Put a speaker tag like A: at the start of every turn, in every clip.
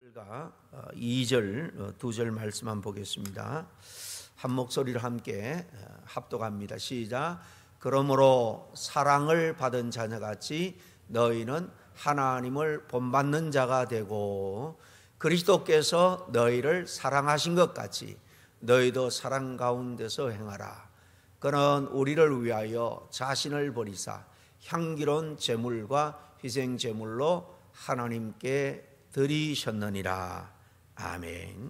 A: 2절, 2절 말씀만 보겠습니다. 한 목소리로 함께 합독합니다. 시작. 그러므로 사랑을 받은 자녀같이 너희는 하나님을 본받는 자가 되고 그리스도께서 너희를 사랑하신 것 같이 너희도 사랑 가운데서 행하라. 그는 우리를 위하여 자신을 버리사 향기로운 제물과 희생 제물로 하나님께 드리셨느니라. 아멘.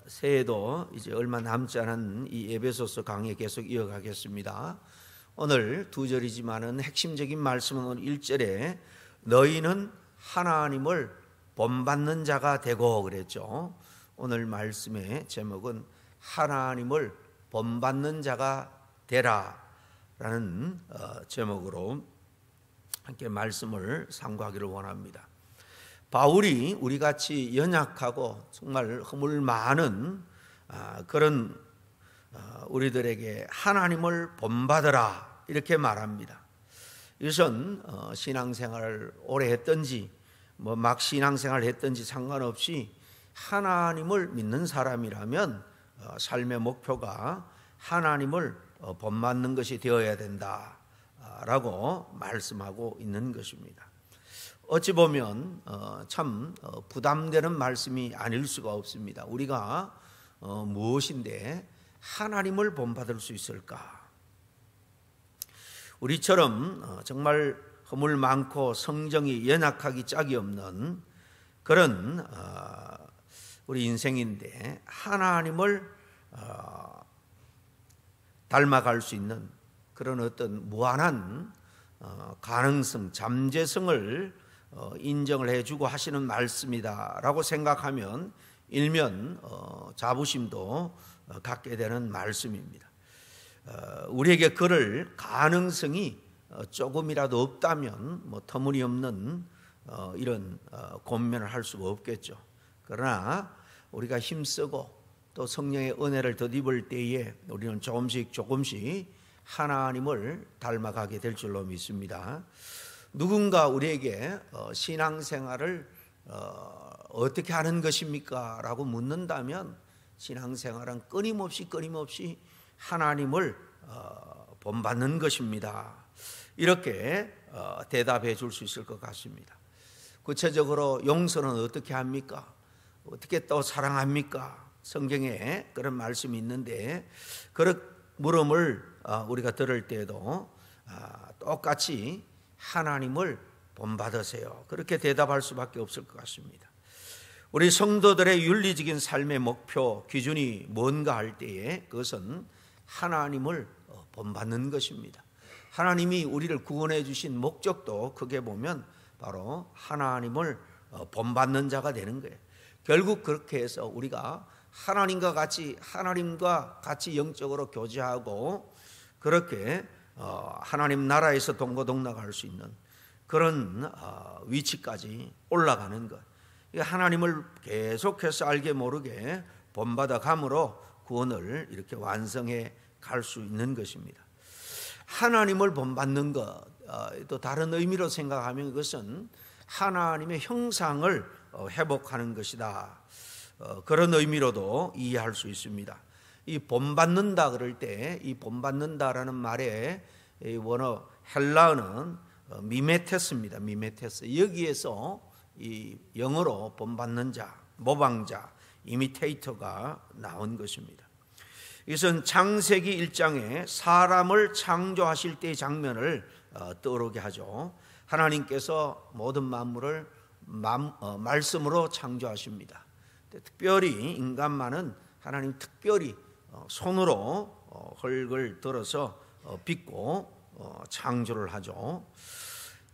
A: 새해도 이제 얼마 남지 않은 이 에베소서 강의 계속 이어가겠습니다. 오늘 2절이지만은 핵심적인 말씀은 오늘 1절에 너희는 하나님을 본받는 자가 되고 그랬죠. 오늘 말씀의 제목은 하나님을 본받는 자가 되라 라는 제목으로 함께 말씀을 상고하기를 원합니다. 바울이 우리같이 연약하고 정말 허물 많은 그런 우리들에게 하나님을 본받으라 이렇게 말합니다. 이것은 신앙생활을 오래 했든지 막 신앙생활을 했든지 상관없이 하나님을 믿는 사람이라면 삶의 목표가 하나님을 본받는 것이 되어야 된다 라고 말씀하고 있는 것입니다. 어찌 보면 참 부담되는 말씀이 아닐 수가 없습니다. 우리가 무엇인데 하나님을 본받을 수 있을까? 우리처럼 정말 허물 많고 성정이 연약하기 짝이 없는 그런 우리 인생인데 하나님을 닮아갈 수 있는 그런 어떤 무한한 가능성, 잠재성을 인정을 해주고 하시는 말씀이다라고 생각하면 일면 자부심도 갖게 되는 말씀입니다. 우리에게 그럴 가능성이 조금이라도 없다면 터무니없는 이런 권면을 할 수가 없겠죠. 그러나 우리가 힘쓰고 또 성령의 은혜를 덧입을 때에 우리는 조금씩 하나님을 닮아가게 될 줄로 믿습니다. 누군가 우리에게 신앙생활을 어떻게 하는 것입니까? 라고 묻는다면 신앙생활은 끊임없이 하나님을 본받는 것입니다. 이렇게 대답해 줄 수 있을 것 같습니다. 구체적으로 용서는 어떻게 합니까? 어떻게 또 사랑합니까? 성경에 그런 말씀이 있는데 그런 물음을 우리가 들을 때에도 똑같이 하나님을 본받으세요. 그렇게 대답할 수밖에 없을 것 같습니다. 우리 성도들의 윤리적인 삶의 목표, 기준이 뭔가 할 때에 그것은 하나님을 본받는 것입니다. 하나님이 우리를 구원해 주신 목적도 크게 보면 바로 하나님을 본받는 자가 되는 거예요. 결국 그렇게 해서 우리가 하나님과 같이 영적으로 교제하고 그렇게 하나님 나라에서 동고동락할 수 있는 그런 위치까지 올라가는 것. 하나님을 계속해서 알게 모르게 본받아 감으로 구원을 이렇게 완성해 갈 수 있는 것입니다. 하나님을 본받는 것, 또 다른 의미로 생각하면 그것은 하나님의 형상을 회복하는 것이다. 그런 의미로도 이해할 수 있습니다. 이 본받는다 그럴 때 이 본받는다라는 말의 원어 헬라어는 미메테스입니다. 미메테스. 여기에서 이 영어로 본받는 자, 모방자, 이미테이터가 나온 것입니다. 이것은 창세기 1장에 사람을 창조하실 때의 장면을 떠오르게 하죠. 하나님께서 모든 만물을 말씀으로 창조하십니다. 특별히 인간만은 하나님 특별히 손으로 흙을 들어서 빚고 창조를 하죠.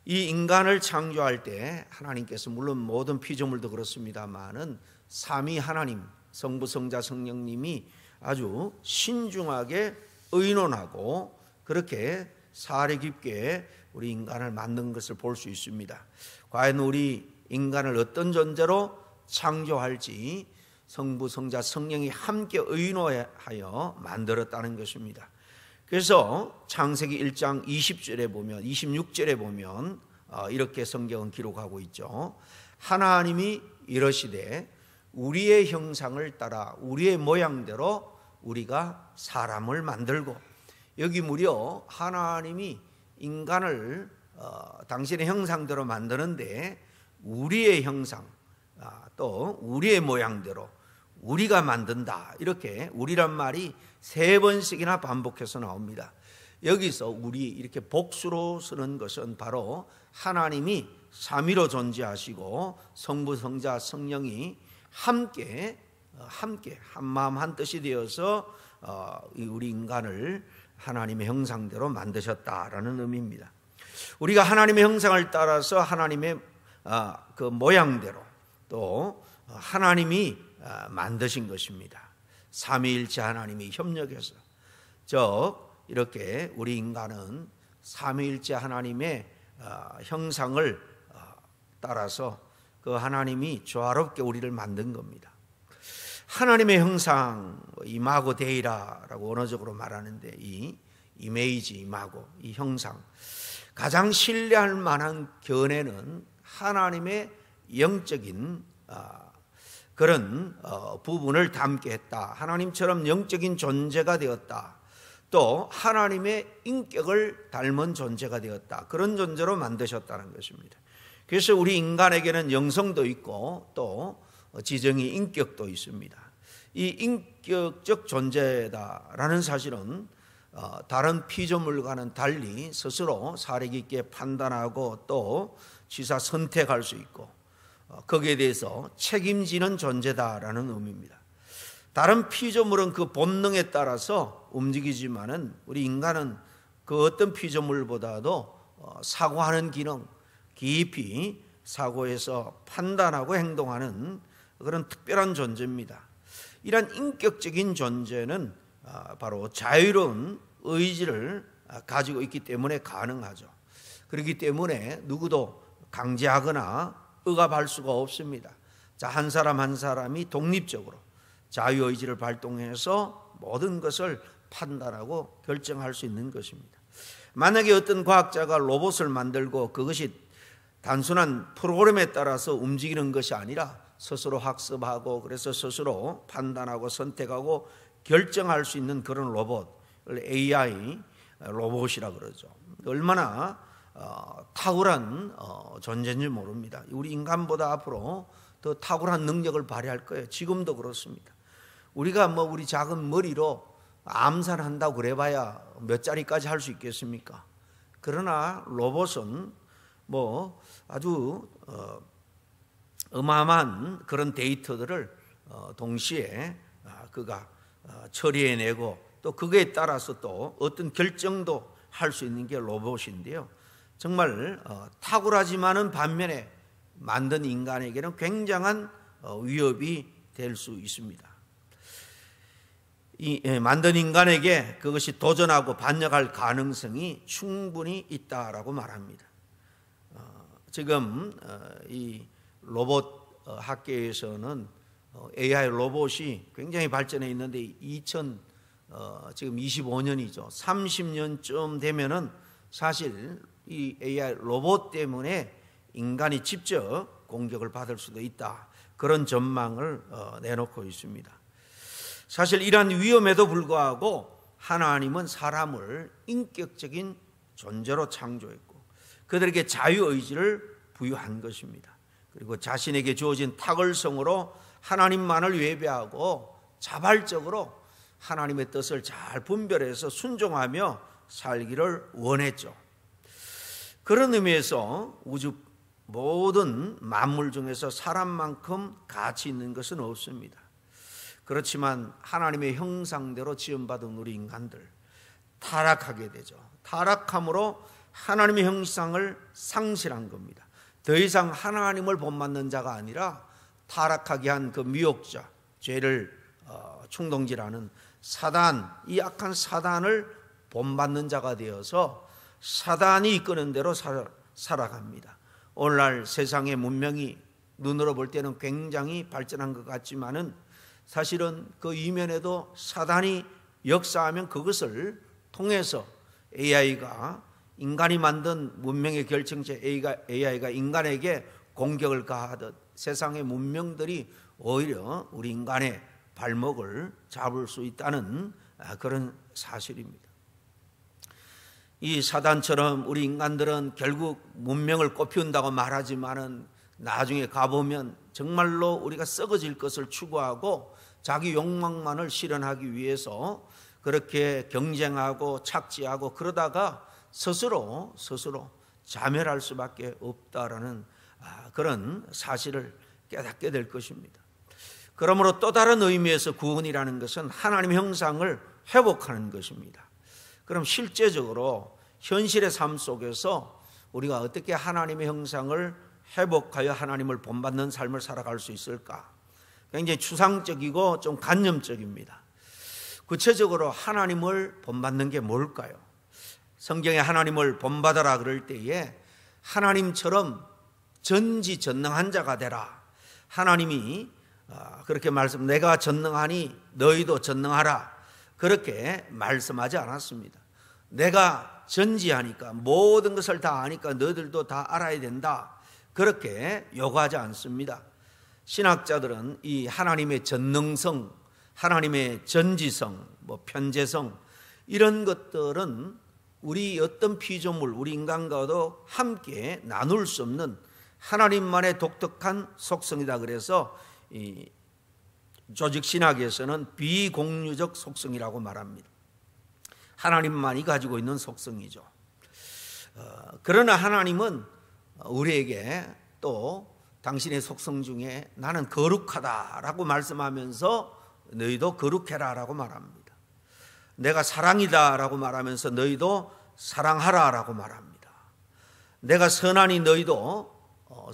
A: 이 인간을 창조할 때 하나님께서 물론 모든 피조물도 그렇습니다만은 삼위 하나님 성부 성자 성령님이 아주 신중하게 의논하고 그렇게 사려 깊게 우리 인간을 만든 것을 볼 수 있습니다. 과연 우리 인간을 어떤 존재로 창조할지 성부 성자 성령이 함께 의논하여 만들었다는 것입니다. 그래서 창세기 1장 20절에 보면 26절에 보면 이렇게 성경은 기록하고 있죠. 하나님이 이러시되 우리의 형상을 따라 우리의 모양대로 우리가 사람을 만들고, 여기 무려 하나님이 인간을 당신의 형상대로 만드는데 우리의 형상, 또 우리의 모양대로 우리가 만든다, 이렇게 우리란 말이 3번씩이나 반복해서 나옵니다. 여기서 우리 이렇게 복수로 쓰는 것은 바로 하나님이 삼위로 존재하시고 성부, 성자, 성령이 함께 한마음 한뜻이 되어서 우리 인간을 하나님의 형상대로 만드셨다라는 의미입니다. 우리가 하나님의 형상을 따라서 하나님의 그 모양대로 또 하나님이 만드신 것입니다. 삼위일체 하나님이 협력해서, 이렇게 우리 인간은 삼위일체 하나님의 형상을 따라서 그 하나님이 조화롭게 우리를 만든 겁니다. 하나님의 형상, 이마고 데이라라고 언어적으로 말하는데, 이 이메이지, 이마고, 이 형상, 가장 신뢰할 만한 견해는 하나님의 영적인 그런 부분을 담게 했다, 하나님처럼 영적인 존재가 되었다, 또 하나님의 인격을 닮은 존재가 되었다, 그런 존재로 만드셨다는 것입니다. 그래서 우리 인간에게는 영성도 있고 또 지정의 인격도 있습니다. 이 인격적 존재다라는 사실은 다른 피조물과는 달리 스스로 사려 깊게 판단하고 또 취사 선택할 수 있고 거기에 대해서 책임지는 존재다라는 의미입니다. 다른 피조물은 그 본능에 따라서 움직이지만은 우리 인간은 그 어떤 피조물보다도 사고하는 기능, 깊이 사고해서 판단하고 행동하는 그런 특별한 존재입니다. 이런 인격적인 존재는 바로 자유로운 의지를 가지고 있기 때문에 가능하죠. 그렇기 때문에 누구도 강제하거나 억압할 수가 없습니다. 한 사람 한 사람이 독립적으로 자유의지를 발동해서 모든 것을 판단하고 결정할 수 있는 것입니다. 만약에 어떤 과학자가 로봇을 만들고 그것이 단순한 프로그램에 따라서 움직이는 것이 아니라 스스로 학습하고 그래서 스스로 판단하고 선택하고 결정할 수 있는 그런 로봇을 AI 로봇이라 그러죠. 얼마나 탁월한 존재인지 모릅니다. 우리 인간보다 앞으로 더 탁월한 능력을 발휘할 거예요. 지금도 그렇습니다. 우리가 우리 작은 머리로 암산한다고 그래봐야 몇 자리까지 할 수 있겠습니까? 그러나 로봇은 아주 어마어마한 그런 데이터들을 동시에 그가 처리해내고 또 그거에 따라서 또 어떤 결정도 할 수 있는 게 로봇인데요. 정말 탁월하지만은 반면에 만든 인간에게는 굉장한 위협이 될 수 있습니다. 만든 인간에게 그것이 도전하고 반역할 가능성이 충분히 있다라고 말합니다. 지금 이 로봇 학계에서는 AI 로봇이 굉장히 발전해 있는데 지금 25년이죠. 30년쯤 되면은 사실 이 AI 로봇 때문에 인간이 직접 공격을 받을 수도 있다, 그런 전망을 내놓고 있습니다. 사실 이러한 위험에도 불구하고 하나님은 사람을 인격적인 존재로 창조했고 그들에게 자유의지를 부여한 것입니다. 그리고 자신에게 주어진 탁월성으로 하나님만을 예배하고 자발적으로 하나님의 뜻을 잘 분별해서 순종하며 살기를 원했죠. 그런 의미에서 우주 모든 만물 중에서 사람만큼 가치 있는 것은 없습니다. 그렇지만 하나님의 형상대로 지음받은 우리 인간들 타락하게 되죠. 타락함으로 하나님의 형상을 상실한 겁니다. 더 이상 하나님을 본받는 자가 아니라 타락하게 한 그 미혹자, 죄를 충동질하는 사단, 이 악한 사단을 본받는 자가 되어서 사단이 이끄는 대로 살아갑니다. 오늘날 세상의 문명이 눈으로 볼 때는 굉장히 발전한 것 같지만은 사실은 그 이면에도 사단이 역사하면 그것을 통해서 AI가 인간이 만든 문명의 결정체 AI가 인간에게 공격을 가하듯 세상의 문명들이 오히려 우리 인간의 발목을 잡을 수 있다는 그런 사실입니다. 이 사단처럼 우리 인간들은 결국 문명을 꽃피운다고 말하지만은 나중에 가보면 정말로 우리가 썩어질 것을 추구하고 자기 욕망만을 실현하기 위해서 그렇게 경쟁하고 착지하고 그러다가 스스로 자멸할 수밖에 없다라는 그런 사실을 깨닫게 될 것입니다. 그러므로 또 다른 의미에서 구원이라는 것은 하나님의 형상을 회복하는 것입니다. 그럼 실제적으로 현실의 삶 속에서 우리가 어떻게 하나님의 형상을 회복하여 하나님을 본받는 삶을 살아갈 수 있을까? 굉장히 추상적이고 좀 관념적입니다. 구체적으로 하나님을 본받는 게 뭘까요? 성경에 하나님을 본받아라 그럴 때에 하나님처럼 전지전능한 자가 되라. 하나님이 그렇게 내가 전능하니 너희도 전능하라. 그렇게 말씀하지 않았습니다. 내가 전지하니까 모든 것을 다 아니까 너희들도 다 알아야 된다. 그렇게 요구하지 않습니다. 신학자들은 이 하나님의 전능성, 하나님의 전지성, 편재성 이런 것들은 우리 어떤 피조물, 우리 인간과도 함께 나눌 수 없는 하나님만의 독특한 속성이다. 그래서 이 조직신학에서는 비공유적 속성이라고 말합니다. 하나님만이 가지고 있는 속성이죠. 그러나 하나님은 우리에게 또 당신의 속성 중에 나는 거룩하다라고 말씀하면서 너희도 거룩해라라고 말합니다. 내가 사랑이다라고 말하면서 너희도 사랑하라라고 말합니다. 내가 선하니 너희도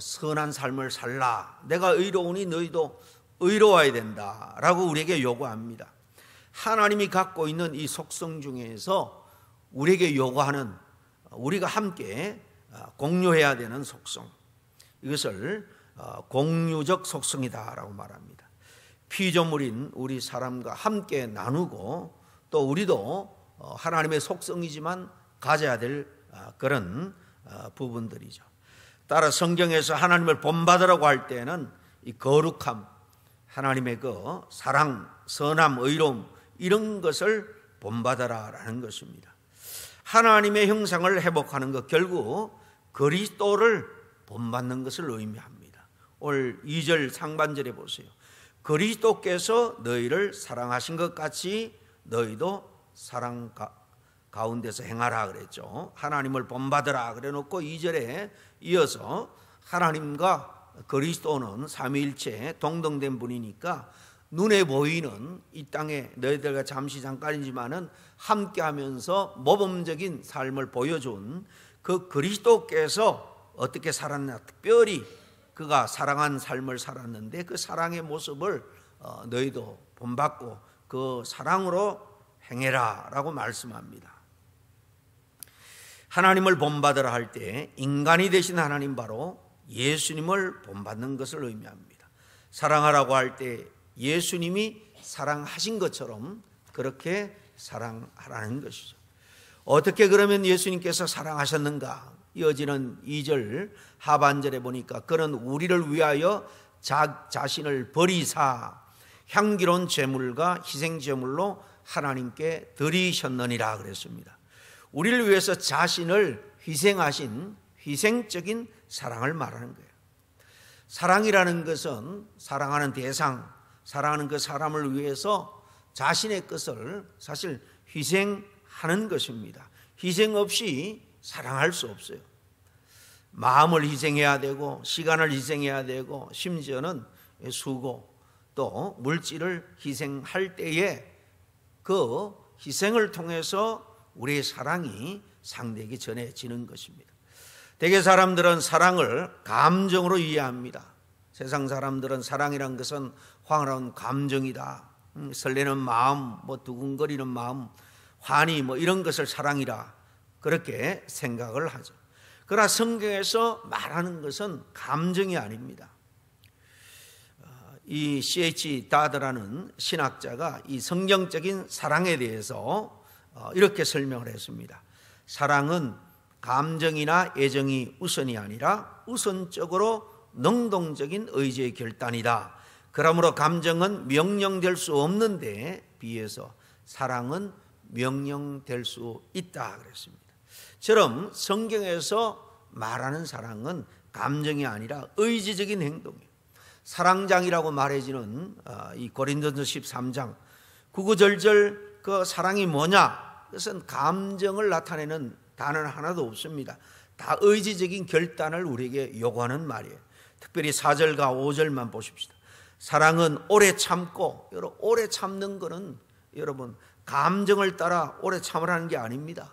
A: 선한 삶을 살라. 내가 의로우니 너희도 의로워야 된다라고 우리에게 요구합니다. 하나님이 갖고 있는 이 속성 중에서 우리에게 요구하는 우리가 함께 공유해야 되는 속성, 이것을 공유적 속성이다라고 말합니다. 피조물인 우리 사람과 함께 나누고 또 우리도 하나님의 속성이지만 가져야 될 그런 부분들이죠. 따라 성경에서 하나님을 본받으라고 할 때는 이 거룩함, 하나님의 그 사랑, 선함, 의로움 이런 것을 본받아라라는 것입니다. 하나님의 형상을 회복하는 것, 결국 그리스도를 본받는 것을 의미합니다. 오늘 2절 상반절에 보세요. 그리스도께서 너희를 사랑하신 것 같이 너희도 사랑 가운데서 행하라 그랬죠. 하나님을 본받으라 그래 놓고 2절에 이어서 하나님과 그리스도는 삼위일체 동등된 분이니까 눈에 보이는 이 땅에 너희들과 잠시 잠깐이지만은 함께하면서 모범적인 삶을 보여준 그 그리스도께서 어떻게 살았나, 특별히 그가 사랑한 삶을 살았는데 그 사랑의 모습을 너희도 본받고 그 사랑으로 행해라 라고 말씀합니다. 하나님을 본받으라 할 때 인간이 되신 하나님, 바로 예수님을 본받는 것을 의미합니다. 사랑하라고 할 때 예수님이 사랑하신 것처럼 그렇게 사랑하라는 것이죠. 어떻게 그러면 예수님께서 사랑하셨는가? 이어지는 2절 하반절에 보니까 그는 우리를 위하여 자신을 버리사 향기로운 제물과 희생 제물로 하나님께 드리셨느니라 그랬습니다. 우리를 위해서 자신을 희생하신 희생적인 사랑을 말하는 거예요. 사랑이라는 것은 사랑하는 대상, 사랑하는 그 사람을 위해서 자신의 것을 사실 희생하는 것입니다. 희생 없이 사랑할 수 없어요. 마음을 희생해야 되고 시간을 희생해야 되고 심지어는 수고 또 물질을 희생할 때에 그 희생을 통해서 우리의 사랑이 상대에게 전해지는 것입니다. 대개 사람들은 사랑을 감정으로 이해합니다. 세상 사람들은 사랑이란 것은 황홀한 감정이다, 설레는 마음, 두근거리는 마음, 환희 이런 것을 사랑이라 그렇게 생각을 하죠. 그러나 성경에서 말하는 것은 감정이 아닙니다. 이 C.H. 다드라는 신학자가 이 성경적인 사랑에 대해서 이렇게 설명을 했습니다. 사랑은 감정이나 애정이 우선이 아니라 우선적으로 능동적인 의지의 결단이다. 그러므로 감정은 명령될 수 없는데 비해서 사랑은 명령될 수 있다 그랬습니다. 처럼 성경에서 말하는 사랑은 감정이 아니라 의지적인 행동이에요. 사랑장이라고 말해지는 이 고린도전서 13장 구구절절 그 사랑이 뭐냐? 그것은 감정을 나타내는 단어는 하나도 없습니다. 다 의지적인 결단을 우리에게 요구하는 말이에요. 특별히 4절과 5절만 보십시다. 사랑은 오래 참고, 여러분 오래 참는 것은 여러분 감정을 따라 오래 참으라는 게 아닙니다.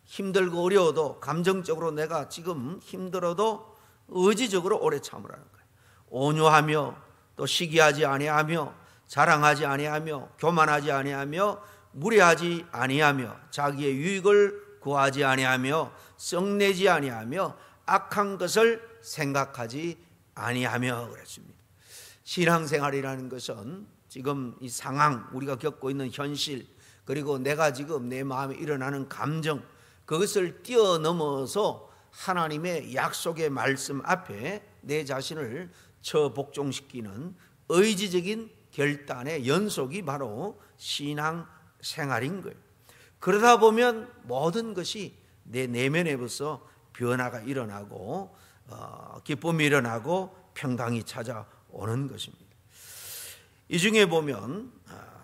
A: 힘들고 어려워도 감정적으로 내가 지금 힘들어도 의지적으로 오래 참으라는 거예요. 온유하며 또 시기하지 아니하며 자랑하지 아니하며 교만하지 아니하며 무례하지 아니하며 자기의 유익을 구하지 아니하며 썩내지 아니하며 악한 것을 생각하지 아니하며 그랬습니다. 신앙생활이라는 것은 지금 이 상황, 우리가 겪고 있는 현실, 그리고 내가 지금 내 마음에 일어나는 감정, 그것을 뛰어넘어서 하나님의 약속의 말씀 앞에 내 자신을 처복종시키는 의지적인 결단의 연속이 바로 신앙생활인 거예요. 그러다 보면 모든 것이 내 내면에서 변화가 일어나고 기쁨이 일어나고 평강이 찾아오는 것입니다. 이 중에 보면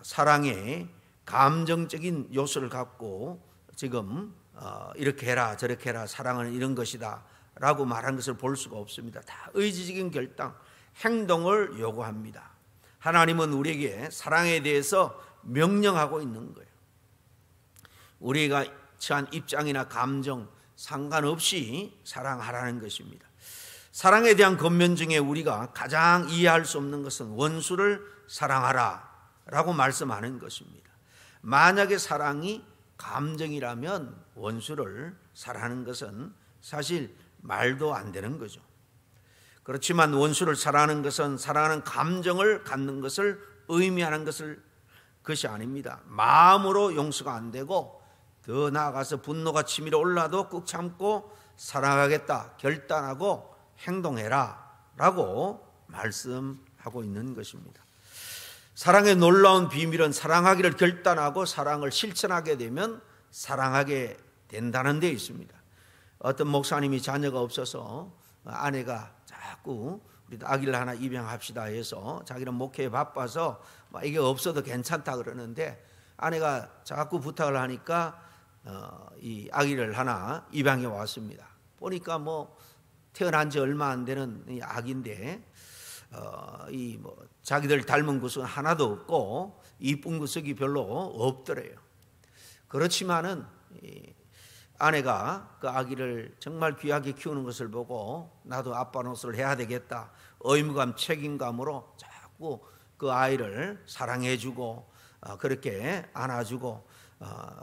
A: 사랑의 감정적인 요소를 갖고 지금 이렇게 해라 저렇게 해라 사랑은 이런 것이다 라고 말한 것을 볼 수가 없습니다. 다 의지적인 결단, 행동을 요구합니다. 하나님은 우리에게 사랑에 대해서 명령하고 있는 거예요. 우리가 처한 입장이나 감정 상관없이 사랑하라는 것입니다. 사랑에 대한 권면 중에 우리가 가장 이해할 수 없는 것은 원수를 사랑하라 라고 말씀하는 것입니다. 만약에 사랑이 감정이라면 원수를 사랑하는 것은 사실 말도 안 되는 거죠. 그렇지만 원수를 사랑하는 것은 사랑하는 감정을 갖는 것을 의미하는 것이 아닙니다. 마음으로 용서가 안 되고 더 나아가서 분노가 치밀어 올라도 꾹 참고 사랑하겠다 결단하고 행동해라 라고 말씀하고 있는 것입니다. 사랑의 놀라운 비밀은 사랑하기를 결단하고 사랑을 실천하게 되면 사랑하게 된다는 데 있습니다. 어떤 목사님이 자녀가 없어서 아내가 자꾸 우리도 아기를 하나 입양합시다 해서 자기는 목회에 바빠서 이게 없어도 괜찮다 그러는데 아내가 자꾸 부탁을 하니까 이 아기를 하나 입양해 왔습니다. 보니까 뭐 태어난 지 얼마 안 되는 이 아기인데 이 뭐 자기들 닮은 구석은 하나도 없고 이쁜 구석이 별로 없더래요. 그렇지만은 아내가 그 아기를 정말 귀하게 키우는 것을 보고 나도 아빠 노릇을 해야 되겠다 의무감 책임감으로 자꾸 그 아이를 사랑해주고 그렇게 안아주고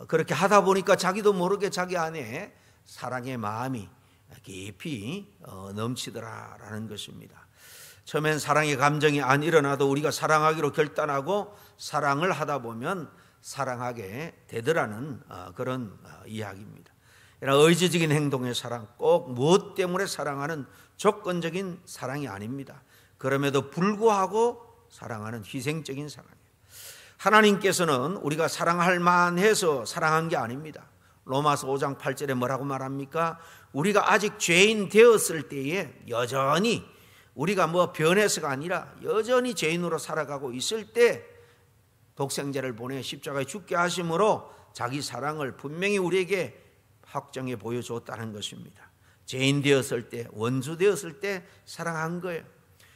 A: 그렇게 하다 보니까 자기도 모르게 자기 안에 사랑의 마음이 깊이 넘치더라라는 것입니다. 처음엔 사랑의 감정이 안 일어나도 우리가 사랑하기로 결단하고 사랑을 하다 보면 사랑하게 되더라는 그런 이야기입니다. 의지적인 행동의 사랑, 꼭 무엇 때문에 사랑하는 조건적인 사랑이 아닙니다. 그럼에도 불구하고 사랑하는 희생적인 사랑이에요. 하나님께서는 우리가 사랑할 만해서 사랑한 게 아닙니다. 로마서 5장 8절에 뭐라고 말합니까? 우리가 아직 죄인 되었을 때에 여전히 우리가 뭐 변해서가 아니라 여전히 죄인으로 살아가고 있을 때 독생자를 보내 십자가에 죽게 하심으로 자기 사랑을 분명히 우리에게 확정해 보여줬다는 것입니다. 죄인 되었을 때, 원수 되었을 때 사랑한 거예요.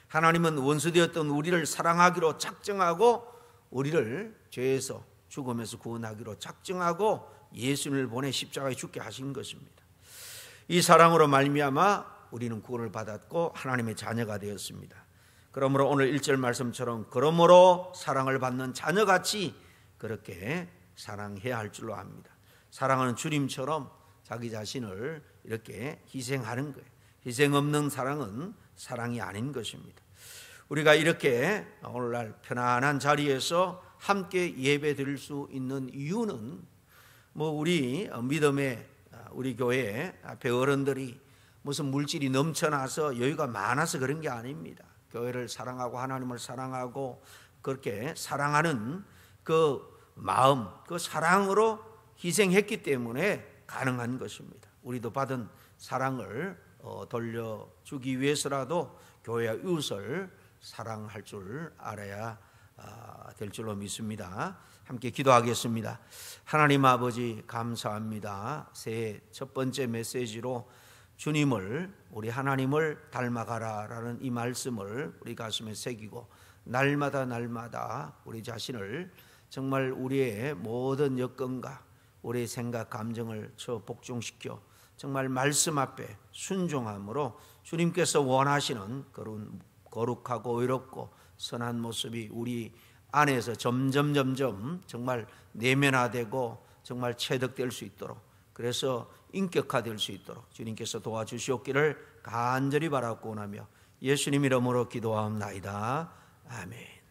A: 하나님은 원수 되었던 우리를 사랑하기로 작정하고 우리를 죄에서 죽음에서 구원하기로 작정하고 예수님을 보내 십자가에 죽게 하신 것입니다. 이 사랑으로 말미암아 우리는 구원을 받았고 하나님의 자녀가 되었습니다. 그러므로 오늘 1절 말씀처럼 그러므로 사랑을 받는 자녀같이 그렇게 사랑해야 할 줄로 압니다. 사랑하는 주님처럼 자기 자신을 이렇게 희생하는 거예요. 희생 없는 사랑은 사랑이 아닌 것입니다. 우리가 이렇게 오늘날 편안한 자리에서 함께 예배 드릴 수 있는 이유는 뭐 우리 믿음의 우리 교회 앞에 어른들이 무슨 물질이 넘쳐나서 여유가 많아서 그런 게 아닙니다. 교회를 사랑하고 하나님을 사랑하고 그렇게 사랑하는 그 마음, 그 사랑으로 희생했기 때문에 가능한 것입니다. 우리도 받은 사랑을 돌려주기 위해서라도 교회와 이웃을 사랑할 줄 알아야 될 줄로 믿습니다. 함께 기도하겠습니다. 하나님 아버지 감사합니다. 새해 첫 번째 메시지로 주님을, 우리 하나님을 닮아가라라는 이 말씀을 우리 가슴에 새기고 날마다 우리 자신을 정말 우리의 모든 여건과 우리의 생각 감정을 복종시켜 정말 말씀 앞에 순종함으로 주님께서 원하시는 그런 거룩하고 의롭고 선한 모습이 우리 안에서 점점 정말 내면화되고 정말 체득될 수 있도록, 그래서 인격화될 수 있도록 주님께서 도와주시옵기를 간절히 바라고 원하며 예수님 이름으로 기도하옵나이다. 아멘.